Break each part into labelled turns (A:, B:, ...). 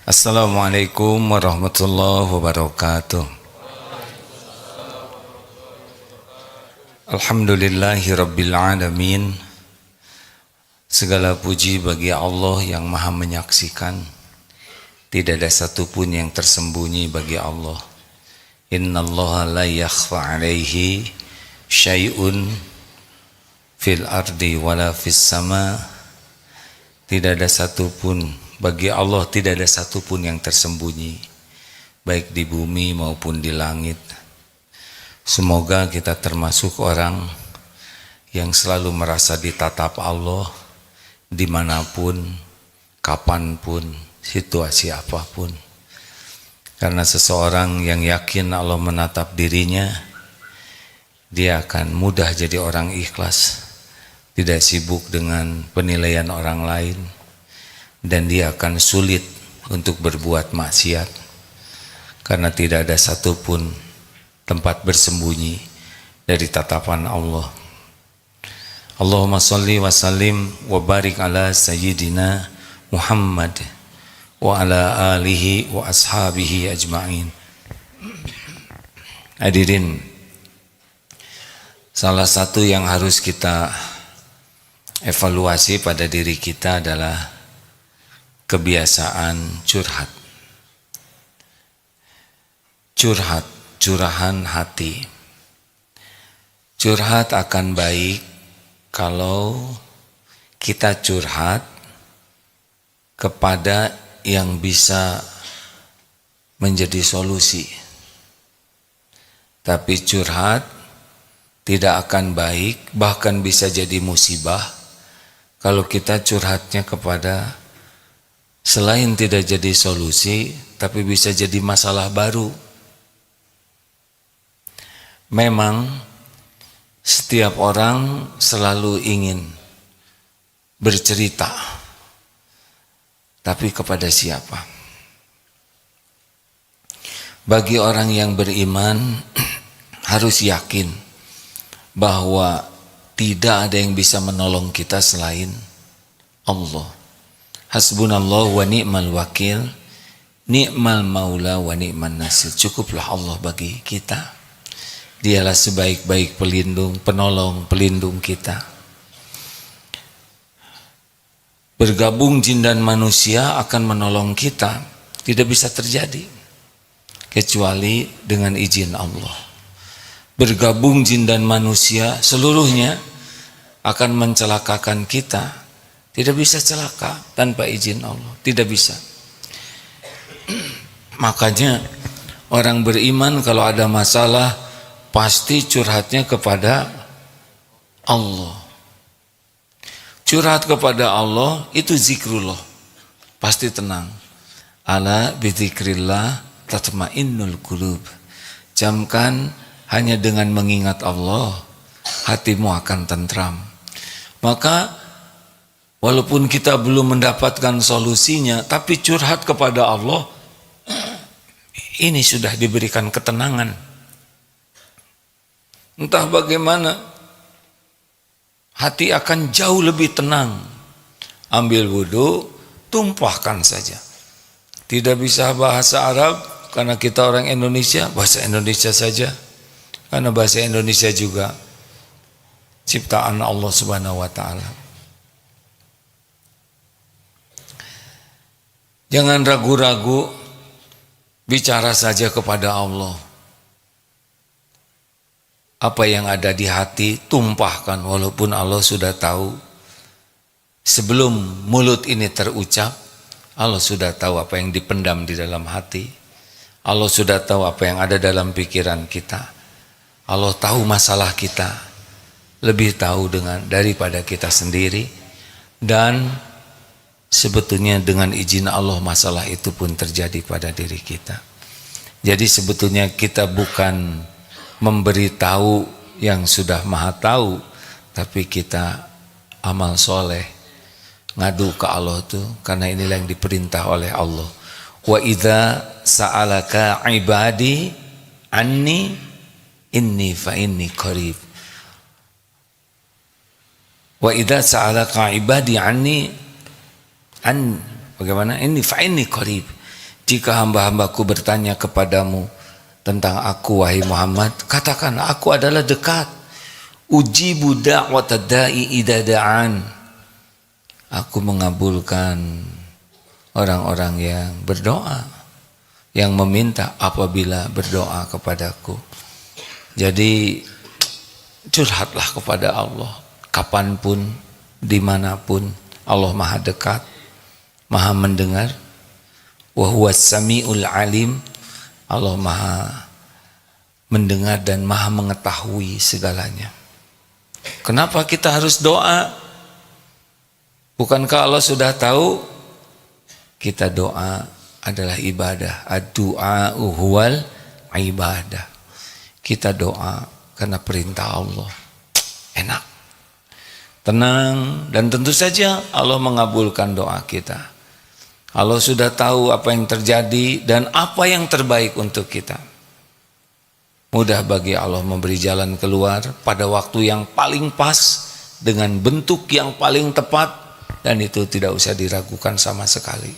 A: Assalamualaikum warahmatullahi wabarakatuh. Alhamdulillahirabbil alamin. Segala puji bagi Allah yang Maha menyaksikan. Tidak ada satupun yang tersembunyi bagi Allah. Innallaha la yakhfa alaihi syai'un fil ardi wala fis sama. Tidak ada satupun bagi Allah, tidak ada satupun yang tersembunyi, baik di bumi maupun di langit. Semoga kita termasuk orang yang selalu merasa ditatap Allah dimanapun, kapanpun, situasi apapun. Karena seseorang yang yakin Allah menatap dirinya, dia akan mudah jadi orang ikhlas, tidak sibuk dengan penilaian orang lain, dan dia akan sulit untuk berbuat maksiat, karena tidak ada satupun tempat bersembunyi dari tatapan Allah. Allahumma salli wa sallim wa barik ala sayyidina Muhammad wa ala alihi wa ashabihi ajma'in. Hadirin, salah satu yang harus kita evaluasi pada diri kita adalah kebiasaan curhat. Curhat, curahan hati. Curhat akan baik kalau kita curhat kepada yang bisa menjadi solusi. Tapi curhat tidak akan baik, bahkan bisa jadi musibah kalau kita curhatnya kepada selain tidak jadi solusi, tapi bisa jadi masalah baru. Memang setiap orang selalu ingin bercerita, tapi kepada siapa? Bagi orang yang beriman harus yakin bahwa tidak ada yang bisa menolong kita selain Allah. Hasbunallah wa ni'mal wakil, ni'mal maula wa ni'man nasir. Cukuplah Allah bagi kita. Dialah sebaik-baik pelindung, penolong, pelindung kita. Bergabung jin dan manusia akan menolong kita tidak bisa terjadi kecuali dengan izin Allah. Bergabung jin dan manusia seluruhnya akan mencelakakan kita, tidak bisa celaka tanpa izin Allah, tidak bisa. Makanya orang beriman kalau ada masalah pasti curhatnya kepada Allah. Curhat kepada Allah itu zikrullah, pasti tenang. Ala bizikrillah tatmainnul qulub. Camkan, hanya dengan mengingat Allah hatimu akan tentram. Maka walaupun kita belum mendapatkan solusinya, tapi curhat kepada Allah, ini sudah diberikan ketenangan. Entah bagaimana, hati akan jauh lebih tenang. Ambil wudhu, tumpahkan saja. Tidak bisa bahasa Arab, karena kita orang Indonesia, bahasa Indonesia saja. Karena bahasa Indonesia juga ciptaan Allah Subhanahu wa ta'ala. Jangan ragu-ragu, bicara saja kepada Allah. Apa yang ada di hati tumpahkan, walaupun Allah sudah tahu. Sebelum mulut ini terucap, Allah sudah tahu apa yang dipendam di dalam hati. Allah sudah tahu apa yang ada dalam pikiran kita. Allah tahu masalah kita, lebih tahu daripada kita sendiri. Dan sebetulnya dengan izin Allah masalah itu pun terjadi pada diri kita. Jadi sebetulnya kita bukan memberitahu yang sudah maha tahu, tapi kita amal soleh, ngadu ke Allah tuh, karena inilah yang diperintah oleh Allah. Wa idza sa'alaka ibadi anni inni fa inni qarib. Wa idza sa'alaka ibadi anni bagaimana? Inni fa inni qarib. jika hamba-hambaku bertanya kepadamu tentang aku wahai Muhammad, katakan aku adalah dekat. Ujibu da'watad da'i idza da'an. Aku mengabulkan orang-orang yang berdoa, yang meminta apabila berdoa kepadaku. Jadi curhatlah kepada Allah kapanpun, dimanapun. Allah maha dekat, maha mendengar. Wa huwas sami'ul alim. Allah maha mendengar dan maha mengetahui segalanya. Kenapa kita harus doa? Bukankah Allah sudah tahu? Kita doa adalah ibadah. Ad-du'a huwal ibadah. Kita doa karena perintah Allah. Enak, tenang, dan tentu saja Allah mengabulkan doa kita. Allah sudah tahu apa yang terjadi dan apa yang terbaik untuk kita. Mudah bagi Allah memberi jalan keluar pada waktu yang paling pas, dengan bentuk yang paling tepat, dan itu tidak usah diragukan sama sekali.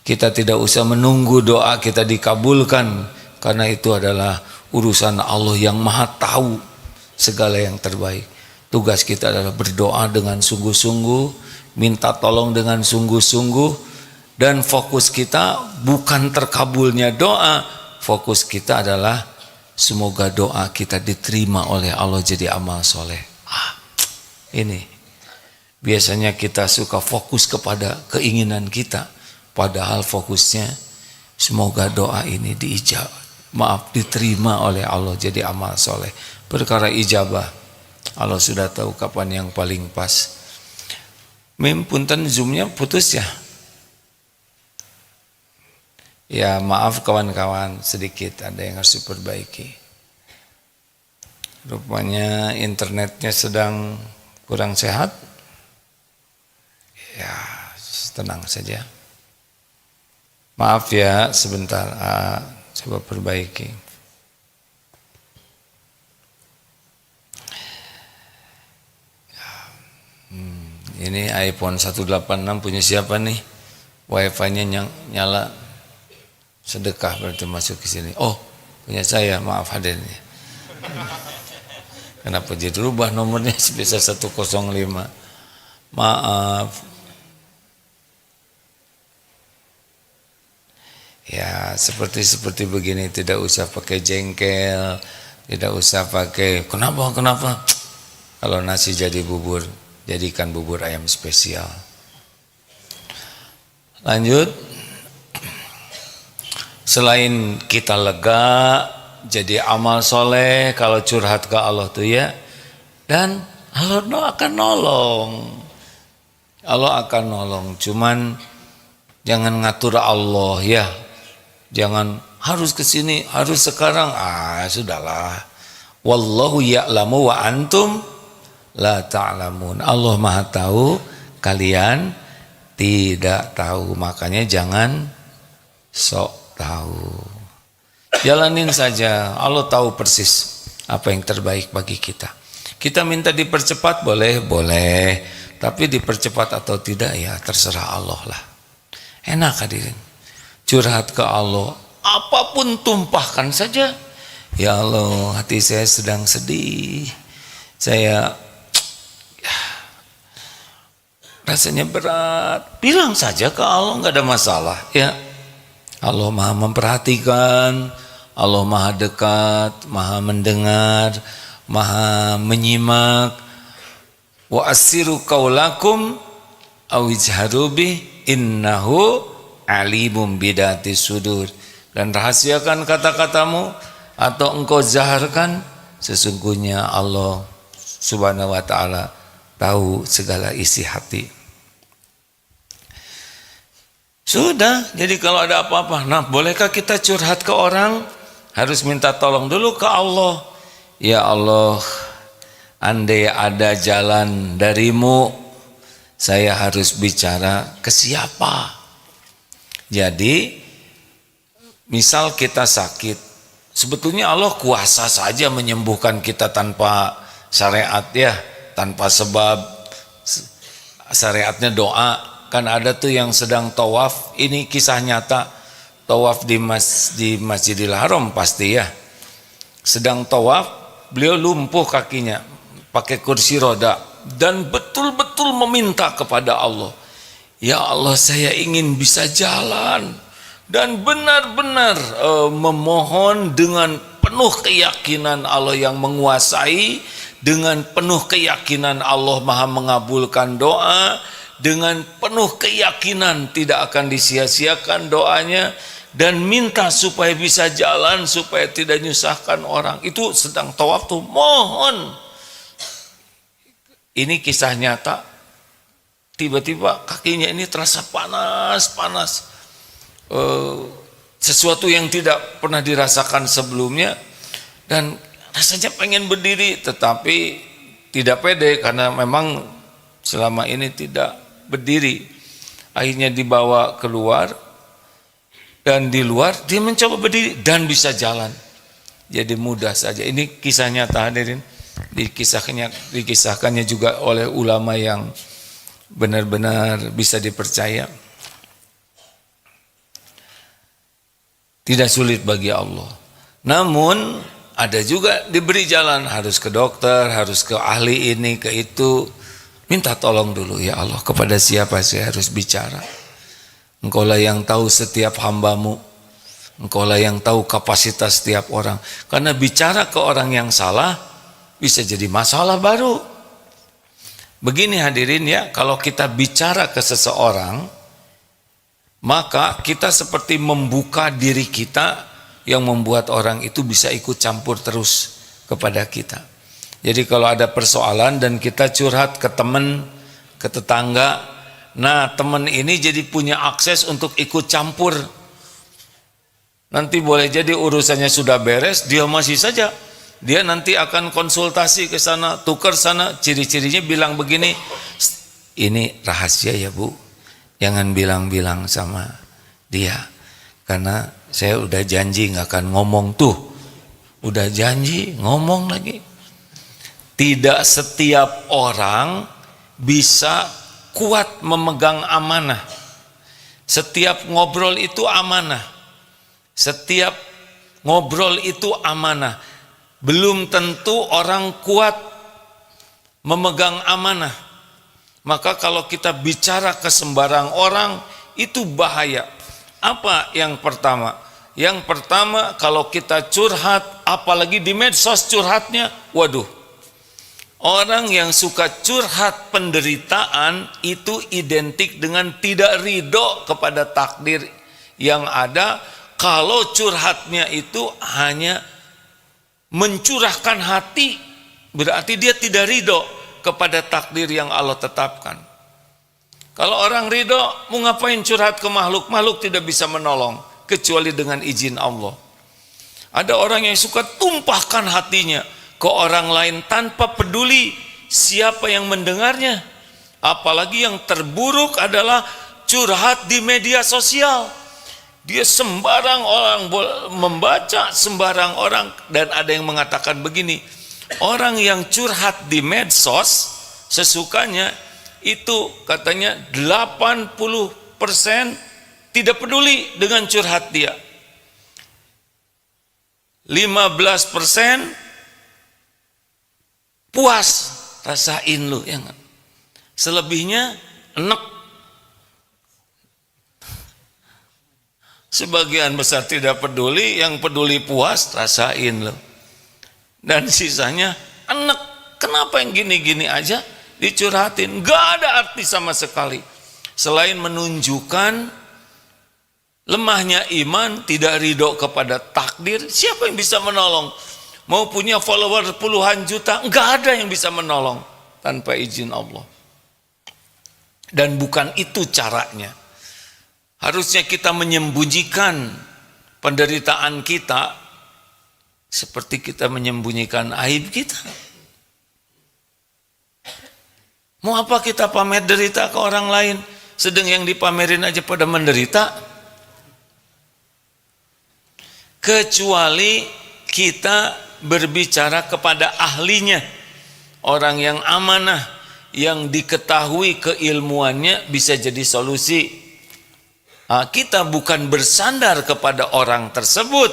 A: Kita tidak usah menunggu doa kita dikabulkan, karena itu adalah urusan Allah yang maha tahu segala yang terbaik. Tugas kita adalah berdoa dengan sungguh-sungguh, minta tolong dengan sungguh-sungguh, dan fokus kita bukan terkabulnya doa, fokus kita adalah semoga doa kita diterima oleh Allah jadi amal soleh. Ini biasanya kita suka fokus kepada keinginan kita, padahal fokusnya semoga doa ini diterima oleh Allah jadi amal soleh. Perkara ijabah, Allah sudah tahu kapan yang paling pas. Mim punten zoomnya putus ya. Ya maaf kawan-kawan, sedikit ada yang harus diperbaiki. Rupanya internetnya sedang kurang sehat. Ya tenang saja. Maaf ya sebentar, coba perbaiki. Ini iPhone 186 punya siapa nih? Wifi-nya nyala. Sedekah berarti masuk ke sini. Oh, punya saya, maaf hadirin. Kenapa jadi rubah nomornya bisa 105? Maaf. Ya, seperti begini tidak usah pakai jengkel, tidak usah pakai kenapa? Kalau nasi jadi bubur, jadikan bubur ayam spesial. Lanjut. Selain kita lega, jadi amal soleh kalau curhat ke Allah tuh ya, dan Allah akan nolong. Allah akan nolong, cuman jangan ngatur Allah ya. Jangan harus ke sini, harus sekarang. Sudahlah. Wallahu ya'lamu wa antum la ta'lamun. Allah Maha tahu, kalian tidak tahu. Makanya jangan sok tahu. Jalanin saja. Allah tahu persis apa yang terbaik bagi kita. Kita minta dipercepat boleh, tapi dipercepat atau tidak ya terserah Allah lah. Enak hadirin. Curhat ke Allah, apapun tumpahkan saja. Ya Allah, hati saya sedang sedih. Saya rasanya berat. Bilang saja ke Allah, nggak ada masalah ya. Allah maha memperhatikan, Allah maha dekat, maha mendengar, maha menyimak. Wa asiru qaulakum aw ijharu bi innahu alimum bidati sudur. Dan rahasiakan kata-katamu atau engkau zaharkan, sesungguhnya Allah Subhanahu wa taala tahu segala isi hati. Sudah, jadi kalau ada apa-apa, nah bolehkah kita curhat ke orang? Harus minta tolong dulu ke Allah. Ya Allah, andai ada jalan darimu, saya harus bicara ke siapa? Jadi, misal kita sakit, sebetulnya Allah kuasa saja menyembuhkan kita tanpa syariat ya, tanpa sebab. Syariatnya doa. Kan ada tuh yang sedang tawaf, ini kisah nyata, tawaf di Masjidil Haram pasti ya. Sedang tawaf, beliau lumpuh kakinya, pakai kursi roda, dan betul-betul meminta kepada Allah, ya Allah, saya ingin bisa jalan, dan benar-benar memohon dengan penuh keyakinan Allah yang menguasai, dengan penuh keyakinan Allah Maha mengabulkan doa, dengan penuh keyakinan tidak akan disia-siakan doanya, dan minta supaya bisa jalan, supaya tidak nyusahkan orang. Itu sedang tawaf tuh, mohon. Ini kisah nyata. Tiba-tiba kakinya ini terasa panas. Sesuatu yang tidak pernah dirasakan sebelumnya, dan rasanya pengen berdiri tetapi tidak pede karena memang selama ini tidak berdiri. Akhirnya dibawa keluar, dan di luar dia mencoba berdiri dan bisa jalan. Jadi mudah saja. Ini kisah nyata hadirin. Dikisahkannya juga oleh ulama yang benar-benar bisa dipercaya. Tidak sulit bagi Allah. Namun ada juga diberi jalan, harus ke dokter, harus ke ahli ini, ke itu. Minta tolong dulu, ya Allah, kepada siapa saya harus bicara. Engkaulah yang tahu setiap hambamu. Engkaulah yang tahu kapasitas setiap orang. Karena bicara ke orang yang salah bisa jadi masalah baru. Begini hadirin ya, kalau kita bicara ke seseorang, maka kita seperti membuka diri kita yang membuat orang itu bisa ikut campur terus kepada kita. Jadi kalau ada persoalan dan kita curhat ke teman, ke tetangga, nah teman ini jadi punya akses untuk ikut campur. Nanti boleh jadi urusannya sudah beres, dia masih saja. Dia nanti akan konsultasi ke sana, tukar sana, ciri-cirinya bilang begini, ini rahasia ya Bu, jangan bilang-bilang sama dia, karena saya udah janji nggak akan ngomong tuh, udah janji ngomong lagi. Tidak setiap orang bisa kuat memegang amanah. Setiap ngobrol itu amanah. Setiap ngobrol itu amanah. Belum tentu orang kuat memegang amanah. Maka kalau kita bicara ke sembarang orang, itu bahaya. Apa yang pertama? Yang pertama, kalau kita curhat, apalagi di medsos curhatnya, waduh. Orang yang suka curhat penderitaan itu identik dengan tidak ridho kepada takdir yang ada. Kalau curhatnya itu hanya mencurahkan hati, berarti dia tidak ridho kepada takdir yang Allah tetapkan. Kalau orang ridho, mau ngapain curhat ke makhluk? Makhluk tidak bisa menolong kecuali dengan izin Allah. Ada orang yang suka tumpahkan hatinya ke orang lain tanpa peduli siapa yang mendengarnya. Apalagi yang terburuk adalah curhat di media sosial. Dia sembarang orang membaca, sembarang orang, dan ada yang mengatakan begini, orang yang curhat di medsos sesukanya itu katanya 80% tidak peduli dengan curhat dia. 15% puas, rasain lu ya enggak. Selebihnya enek. Sebagian besar tidak peduli, yang peduli puas, rasain lo. Dan sisanya enek. Kenapa yang gini-gini aja dicurhatin? Gak ada arti sama sekali. Selain menunjukkan lemahnya iman, tidak ridho kepada takdir, siapa yang bisa menolong? Mau punya follower puluhan juta, gak ada yang bisa menolong tanpa izin Allah. Dan bukan itu caranya. Harusnya kita menyembunyikan penderitaan kita seperti kita menyembunyikan aib kita. Mau apa kita pamer derita ke orang lain, sedang yang dipamerin aja pada menderita? Kecuali kita berbicara kepada ahlinya, orang yang amanah, yang diketahui keilmuannya bisa jadi solusi. Kita bukan bersandar kepada orang tersebut,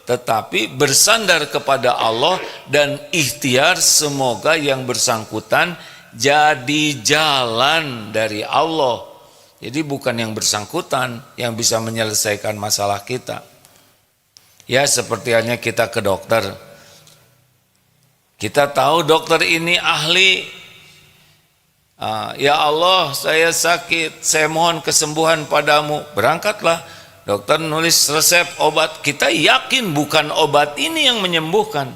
A: tetapi bersandar kepada Allah dan ikhtiar semoga yang bersangkutan jadi jalan dari Allah. Jadi bukan yang bersangkutan yang bisa menyelesaikan masalah kita. Ya seperti halnya kita ke dokter. Kita tahu dokter ini ahli. Ya Allah, saya sakit, saya mohon kesembuhan padamu. Berangkatlah, dokter nulis resep obat. Kita yakin bukan obat ini yang menyembuhkan,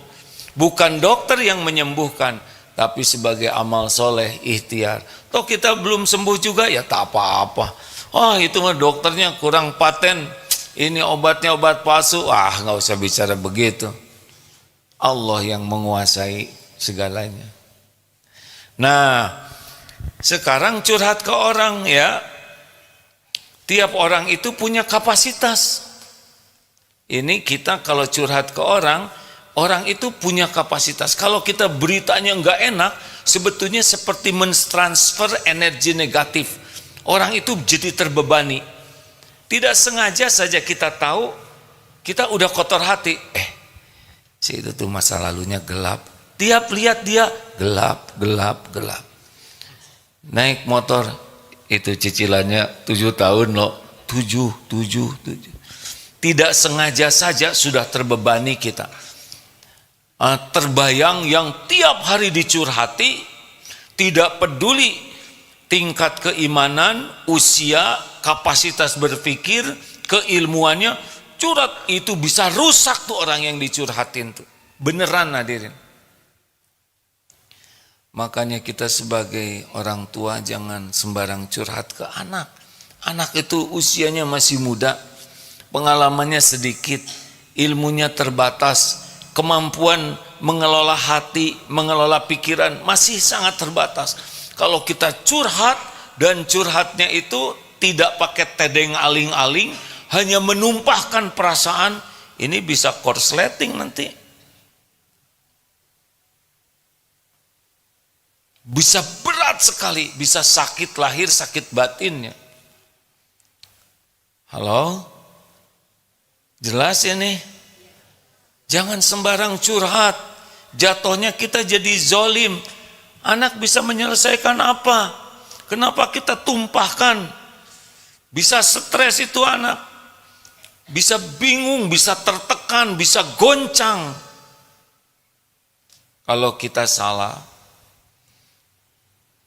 A: bukan dokter yang menyembuhkan, tapi sebagai amal soleh, ikhtiar. Toh kita belum sembuh juga, ya tak apa-apa. Itu mah dokternya kurang paten, ini obatnya obat palsu. Nggak usah bicara begitu. Allah yang menguasai segalanya. Nah, sekarang curhat ke orang ya. Tiap orang itu punya kapasitas. Ini kita kalau curhat ke orang, orang itu punya kapasitas. Kalau kita beritanya nggak enak, sebetulnya seperti mentransfer energi negatif. Orang itu jadi terbebani. Tidak sengaja saja kita tahu, kita udah kotor hati. Si itu tuh masa lalunya gelap. Tiap lihat dia gelap, gelap, gelap. Naik motor itu cicilannya 7 tahun loh. 7. Tidak sengaja saja sudah terbebani kita. Terbayang yang tiap hari dicurhati, tidak peduli tingkat keimanan, usia, kapasitas berpikir, keilmuannya, curhat itu bisa rusak tuh orang yang dicurhatin tuh. Beneran hadirin. Makanya kita sebagai orang tua jangan sembarang curhat ke anak. Anak itu usianya masih muda, pengalamannya sedikit, ilmunya terbatas, kemampuan mengelola hati, mengelola pikiran masih sangat terbatas. Kalau kita curhat dan curhatnya itu tidak pakai tedeng aling-aling, hanya menumpahkan perasaan, ini bisa korsleting nanti. Bisa berat sekali, bisa sakit lahir, sakit batinnya. Halo? Jelas ini? Jangan sembarang curhat. Jatuhnya kita jadi zolim. Anak bisa menyelesaikan apa? Kenapa kita tumpahkan? Bisa stres itu anak. Bisa bingung, bisa tertekan, bisa goncang. Kalau kita salah,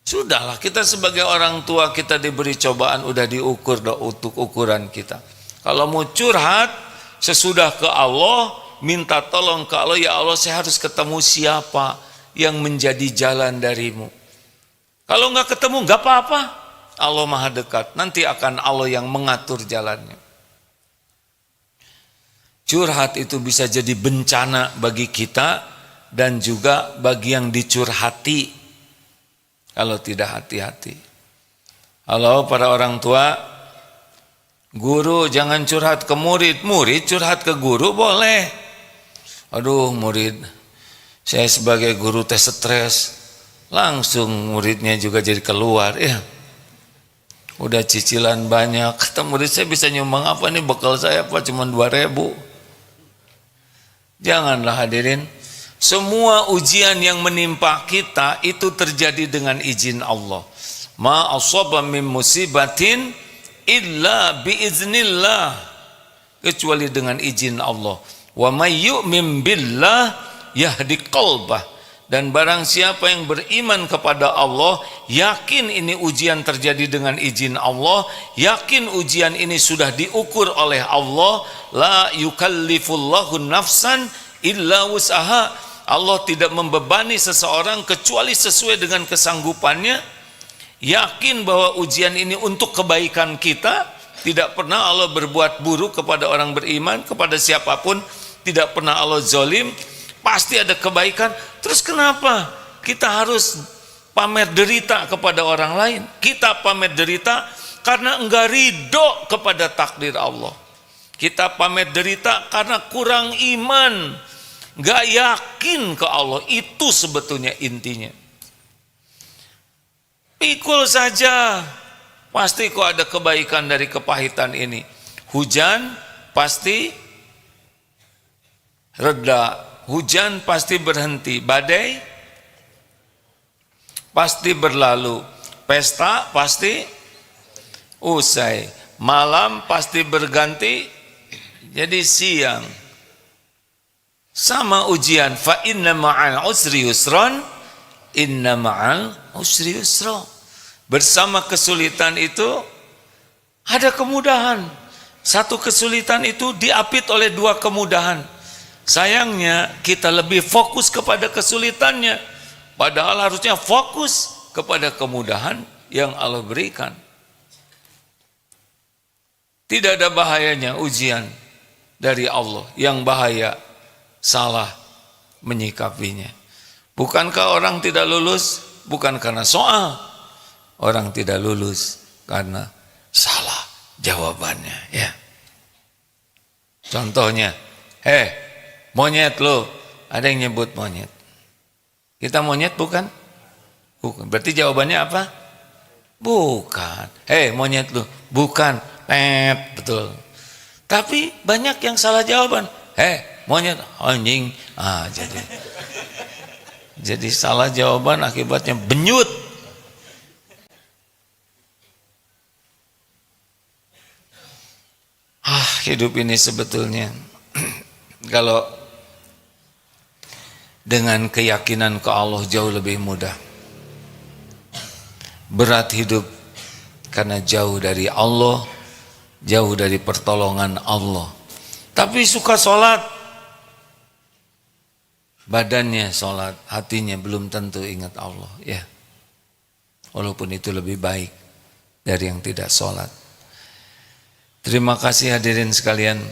A: sudahlah, kita sebagai orang tua kita diberi cobaan, udah diukur untuk ukuran kita. Kalau mau curhat sesudah ke Allah, minta tolong ke Allah, ya Allah saya harus ketemu siapa yang menjadi jalan darimu. Kalau nggak ketemu nggak apa-apa, Allah maha dekat, nanti akan Allah yang mengatur jalannya. Curhat itu bisa jadi bencana bagi kita dan juga bagi yang dicurhati. Kalau tidak hati-hati. Halo para orang tua, guru jangan curhat ke murid, murid curhat ke guru boleh. Aduh murid, saya sebagai guru teh stres, langsung muridnya juga jadi keluar. Ya, udah cicilan banyak, kata murid saya bisa nyumbang apa nih, bekal saya apa cuma 2.000. Janganlah hadirin. Semua ujian yang menimpa kita itu terjadi dengan izin Allah. Ma asaba min musibatin illa biiznillah, kecuali dengan izin Allah. Wa may yu'min billah yahdi qalbah. Dan barang siapa yang beriman kepada Allah, yakin ini ujian terjadi dengan izin Allah, yakin ujian ini sudah diukur oleh Allah, la yukallifullahu nafsan illa wus'aha. Allah tidak membebani seseorang kecuali sesuai dengan kesanggupannya. Yakin bahwa ujian ini untuk kebaikan kita. Tidak pernah Allah berbuat buruk kepada orang beriman, kepada siapapun. Tidak pernah Allah zolim. Pasti ada kebaikan. Terus kenapa kita harus pamer derita kepada orang lain? Kita pamer derita karena enggak ridho kepada takdir Allah. Kita pamer derita karena kurang iman, gak yakin ke Allah. Itu sebetulnya intinya. Pikul saja Pasti kok ada kebaikan dari kepahitan ini. Hujan pasti reda, hujan pasti berhenti, badai pasti berlalu, pesta pasti usai, malam pasti berganti jadi siang. Sama ujian, fa inna ma'al usri yusran, inna ma'al usri yusra. Bersama kesulitan itu ada kemudahan. Satu kesulitan itu diapit oleh dua kemudahan. Sayangnya kita lebih fokus kepada kesulitannya, padahal harusnya fokus kepada kemudahan yang Allah berikan. Tidak ada bahayanya ujian dari Allah, yang bahaya salah menyikapinya. Bukankah orang tidak lulus bukan karena soal, orang tidak lulus karena salah jawabannya, ya. Contohnya, monyet lo, ada yang nyebut monyet. Kita monyet bukan? Bukan. Berarti jawabannya apa? Bukan. Monyet lo, bukan. Betul. Tapi banyak yang salah jawaban. Monyet, anjing. Jadi salah jawaban akibatnya benyut. Hidup ini sebetulnya kalau dengan keyakinan ke Allah jauh lebih mudah. Berat hidup karena jauh dari Allah, jauh dari pertolongan Allah. Tapi suka sholat, badannya sholat, hatinya belum tentu ingat Allah, ya. Walaupun itu lebih baik dari yang tidak sholat. Terima kasih hadirin sekalian.